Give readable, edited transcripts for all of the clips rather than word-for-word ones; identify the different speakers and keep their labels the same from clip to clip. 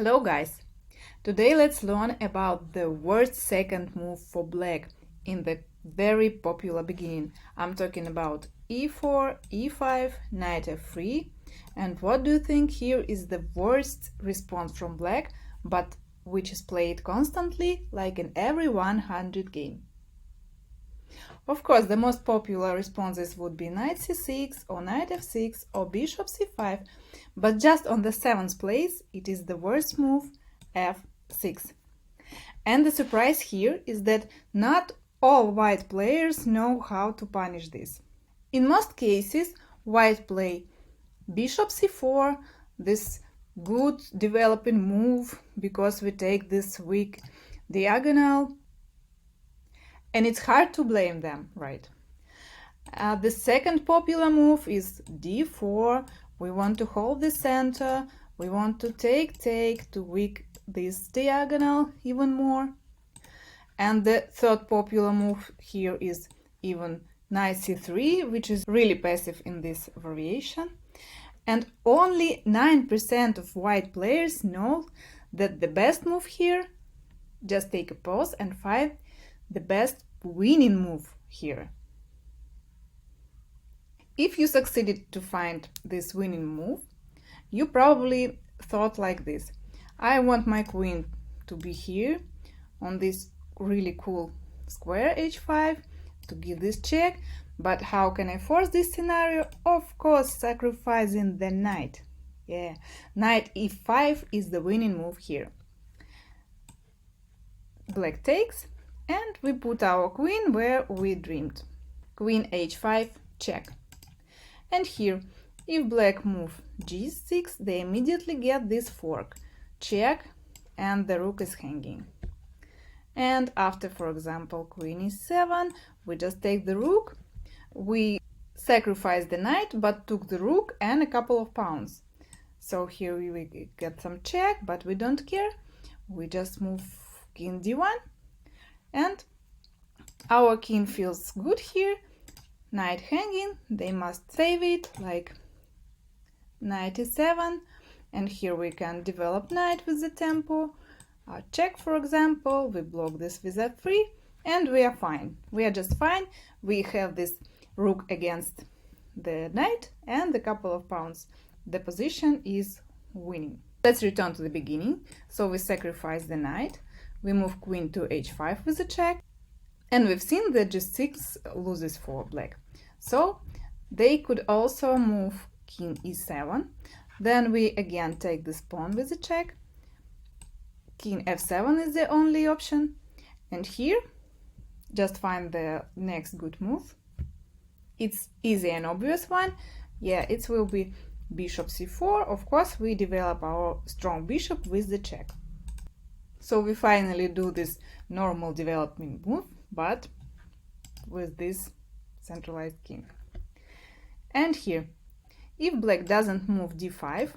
Speaker 1: Hello guys! Today let's learn about the worst second move for black in the very popular beginning. I'm talking about e4, e5, knight f3, and what do you think here is the worst response from black, but which is played constantly like in every 100 game? Of course, the most popular responses would be knight c6 or knight f6 or bishop c5, but just on the 7th place it is the worst move, f6. And the surprise here is that not all white players know how to punish this. In most cases, white play bishop c4, this good developing move because we take this weak diagonal, and it's hard to blame them, right? The second popular move is d4. We want to hold the center. We want to take to weak this diagonal even more. And the third popular move here is even knight c3, which is really passive in this variation. And only 9% of white players know that the best move here, just take a pause and find the best winning move here. If you succeeded to find this winning move, you probably thought like this: I want my queen to be here on this really cool square h5 to give this check, but how can I force this scenario? Of course, sacrificing the knight. Yeah, knight e5 is the winning move here. Black takes, and we put our queen where we dreamed. Queen h5, check. And here, if black move g6, they immediately get this fork, check, and the rook is hanging. And after, for example, queen e7, we just take the rook. We sacrifice the knight, but took the rook and a couple of pawns. So here we get some check, but we don't care. We just move king d1, and our king feels good here. Knight hanging, they must save it, like knight e7, and here we can develop knight with the tempo. Check, for example, we block this with f3, and we are fine. We are just fine. We have this rook against the knight and a couple of pawns. The position is winning. Let's return to the beginning. So we sacrifice the knight. We move queen to h5 with a check. And we've seen that g6 loses for black. So they could also move king e7. Then we again take this pawn with a check. King f7 is the only option. And here, just find the next good move. It's easy and obvious one. Yeah, it will be bishop c4. Of course, we develop our strong bishop with the check. So we finally do this normal development move, but with this centralized king. And here, if black doesn't move d5,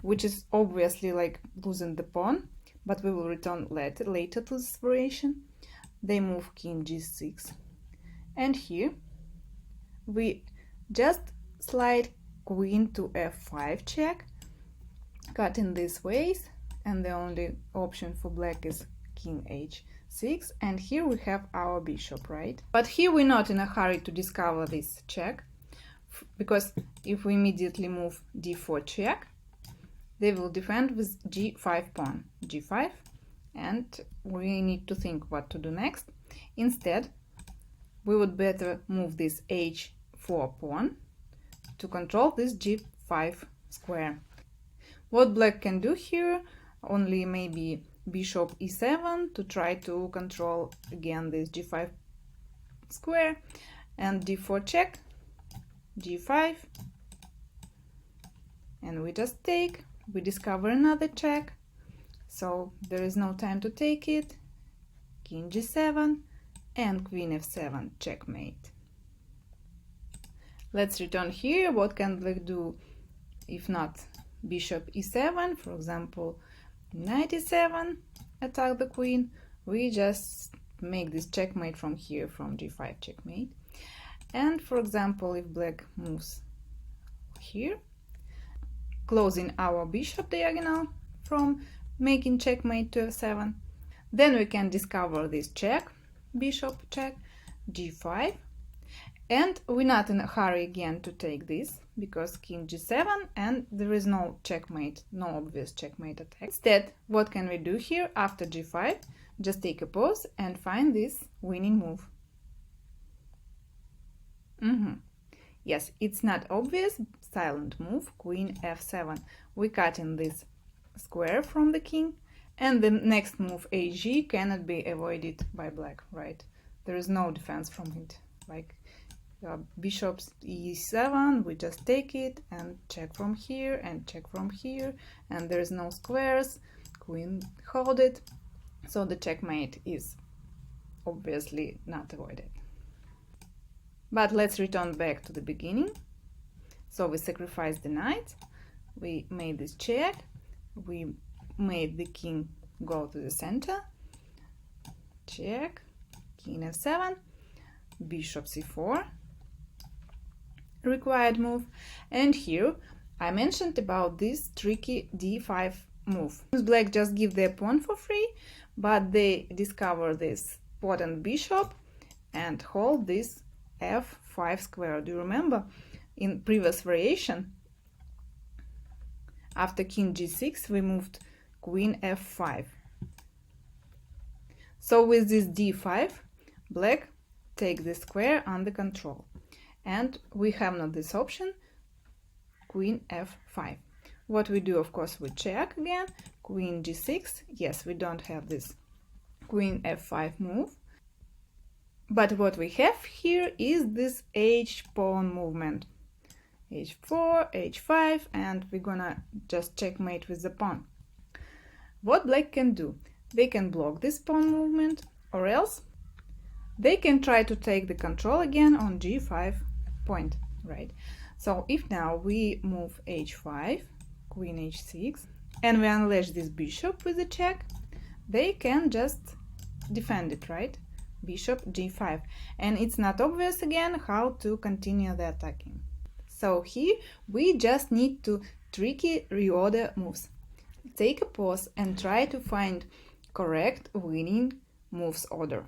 Speaker 1: which is obviously like losing the pawn, but we will return later to this variation, they move king g6. And here, we just slide queen to f5 check, cut in these ways, and the only option for black is king h6, and here we have our bishop, right? But here we're not in a hurry to discover this check, because if we immediately move d4 check, they will defend with g5 pawn, g5, and we need to think what to do next. Instead, we would better move this h4 pawn to control this g5 square. What black can do here? Only maybe bishop e7 to try to control again this g5 square, and d4 check, g5, and we just take. We discover another check, so there is no time to take it. King g7 and queen f7, checkmate. Let's return here. What can black do if not bishop e7? For example, knight e7, attack the queen. We just make this checkmate from here, from g5 checkmate. And for example, if black moves here, closing our bishop diagonal from making checkmate to f7. Then we can discover this check, bishop check, g5. And we're not in a hurry again to take this, because king g7 and there is no checkmate, no obvious checkmate attack. Instead, what can we do here after g5? Just take a pause and find this winning move. Yes, it's not obvious, silent move, queen f7. We cut in this square from the king, and the next move ag cannot be avoided by black, right? There is no defense from it, like bishop e7, we just take it and check from here and check from here, and there is no squares, queen hold it, so the checkmate is obviously not avoided. But let's return back to the beginning. So we sacrificed the knight, we made this check, we made the king go to the center, check, king f7, bishop c4, required move, and here I mentioned about this tricky d5 move. Black just give their pawn for free, but they discover this potent bishop and hold this f5 square. Do you remember in previous variation after king g6 we moved queen f5? So with this d5 black take the square under control, and we have now this option, queen f5. What we do, of course, we check again, queen g6. Yes, we don't have this queen f5 move, but what we have here is this h pawn movement, h4, h5, and we're gonna just checkmate with the pawn. What black can do? They can block this pawn movement, or else they can try to take the control again on g5 point, right? So if now we move h5, queen h6, and we unleash this bishop with a check, they can just defend it, right? Bishop g5, and it's not obvious again how to continue the attacking. So here we just need to tricky reorder moves. Take a pause and try to find correct winning moves order.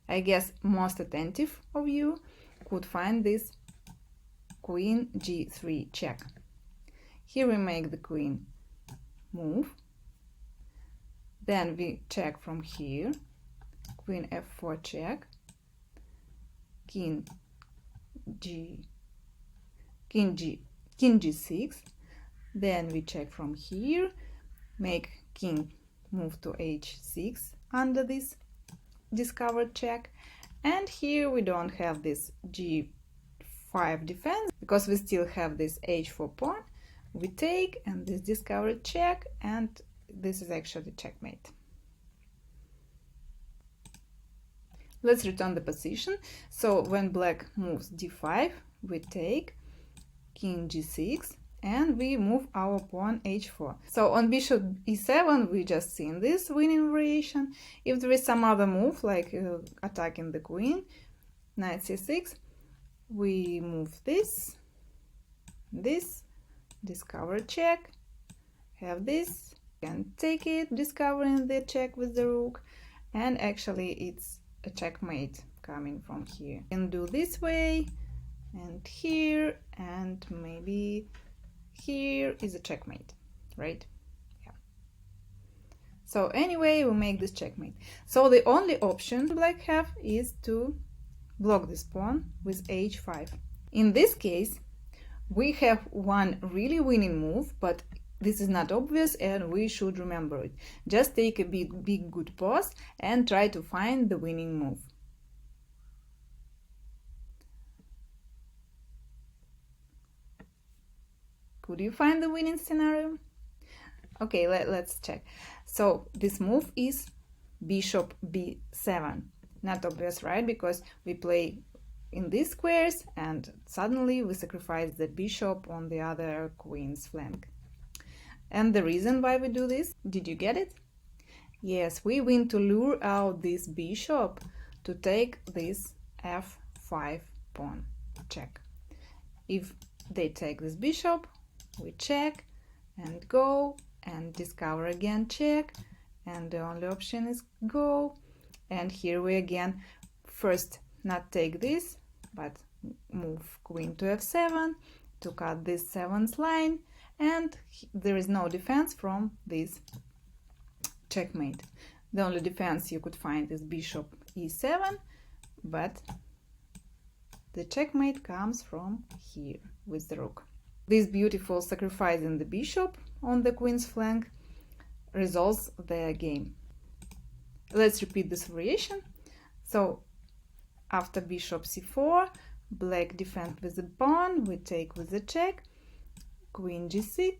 Speaker 1: I guess most attentive of you could find this queen g3 check. Here we make the queen move, then we check from here, queen f4 check, king g6, then we check from here, make king move to h6 under this discovered check, and here we don't have this g5 defense because we still have this h4 pawn. We take and this discovered check, and this is actually checkmate. Let's return the position. So when black moves d5, we take king g6 and we move our pawn h4. So on bishop e7 we just seen this winning variation. If there is some other move like attacking the queen, knight c6, we move this, discover check, have this, can take it, discovering the check with the rook, and actually it's a checkmate coming from here. You can do this way, and here, and maybe here is a checkmate, right? Yeah. So anyway, we make this checkmate. So the only option black have is to block this pawn with h5. In this case, we have one really winning move, but this is not obvious and we should remember it. Just take a big good pause and try to find the winning move. Could you find the winning scenario? Okay, let's check. So this move is bishop b7. Not obvious, right? Because we play in these squares and suddenly we sacrifice the bishop on the other queen's flank. And the reason why we do this, did you get it? Yes, we want to lure out this bishop to take this f5 pawn check. If they take this bishop, we check and go, and discover again check, and the only option is go. And here we again first not take this, but move queen to f7 to cut this 7th line, and there is no defense from this checkmate. The only defense you could find is bishop e7, but the checkmate comes from here with the rook. This beautiful sacrificing the bishop on the queen's flank resolves the game. Let's repeat this variation. So after bishop c4, black defend with the pawn, we take with the check, queen g6,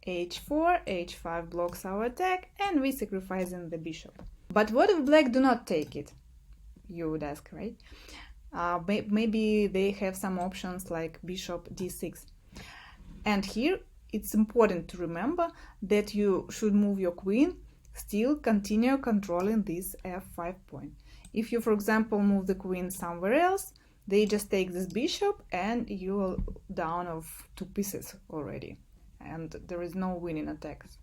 Speaker 1: h4, h5 blocks our attack, and we sacrificing the bishop. But what if black do not take it? You would ask, right? Maybe they have some options like bishop d6. And here it's important to remember that you should move your queen, still continue controlling this f5 point. If you, for example, move the queen somewhere else, they just take this bishop and you're down of 2 pieces already, and there is no winning attacks.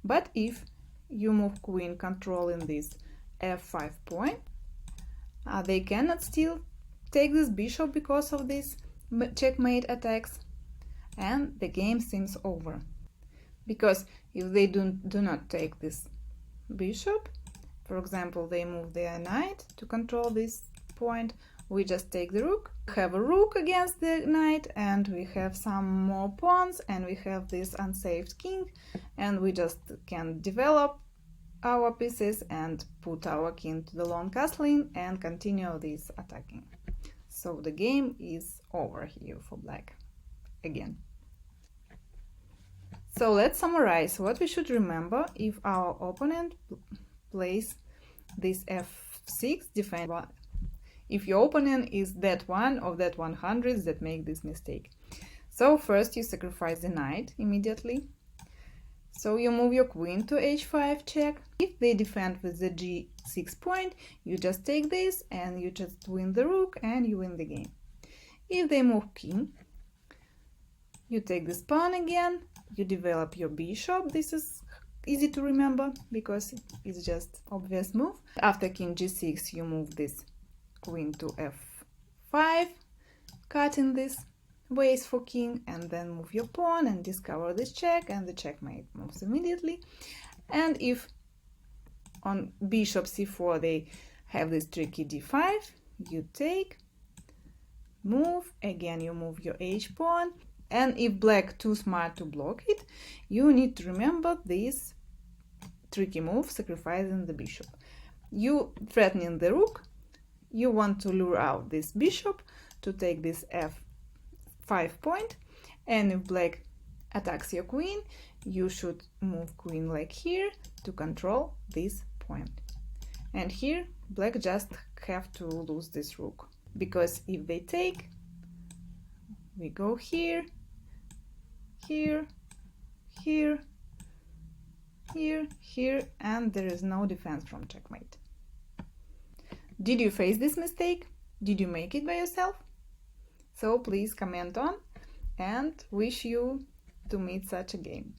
Speaker 1: But if you move queen controlling this f5 point, they cannot still take this bishop because of this checkmate attacks, and the game seems over. Because if they do not take this bishop, for example, they move their knight to control this point, we just take the rook, have a rook against the knight, and we have some more pawns, and we have this unsaved king, and we just can develop our pieces and put our king to the long castling and continue this attacking. So the game is over here for black again. So let's summarize what we should remember if our opponent plays this f6 defense. If your opponent is that one of that 100s that make this mistake. So first you sacrifice the knight immediately. So you move your queen to h5 check. If they defend with the g6 point, you just take this and you just win the rook and you win the game. If they move king, you take this pawn again, you develop your bishop. This is easy to remember because it's just obvious move. After king g6, you move this queen to f5, cutting this ways for king, and then move your pawn and discover this check, and the checkmate moves immediately. And if on bishop c4 they have this tricky d5, you take, move, again you move your h pawn, and if black too smart to block it, you need to remember this tricky move, sacrificing the bishop. You threatening the rook, you want to lure out this bishop to take this f5 point, and if black attacks your queen, you should move queen like here to control this point. And here black just have to lose this rook, because if they take, we go here, here, here, here, here, and there is no defense from checkmate. Did you face this mistake? Did you make it by yourself? So please comment on, and wish you to meet such a game.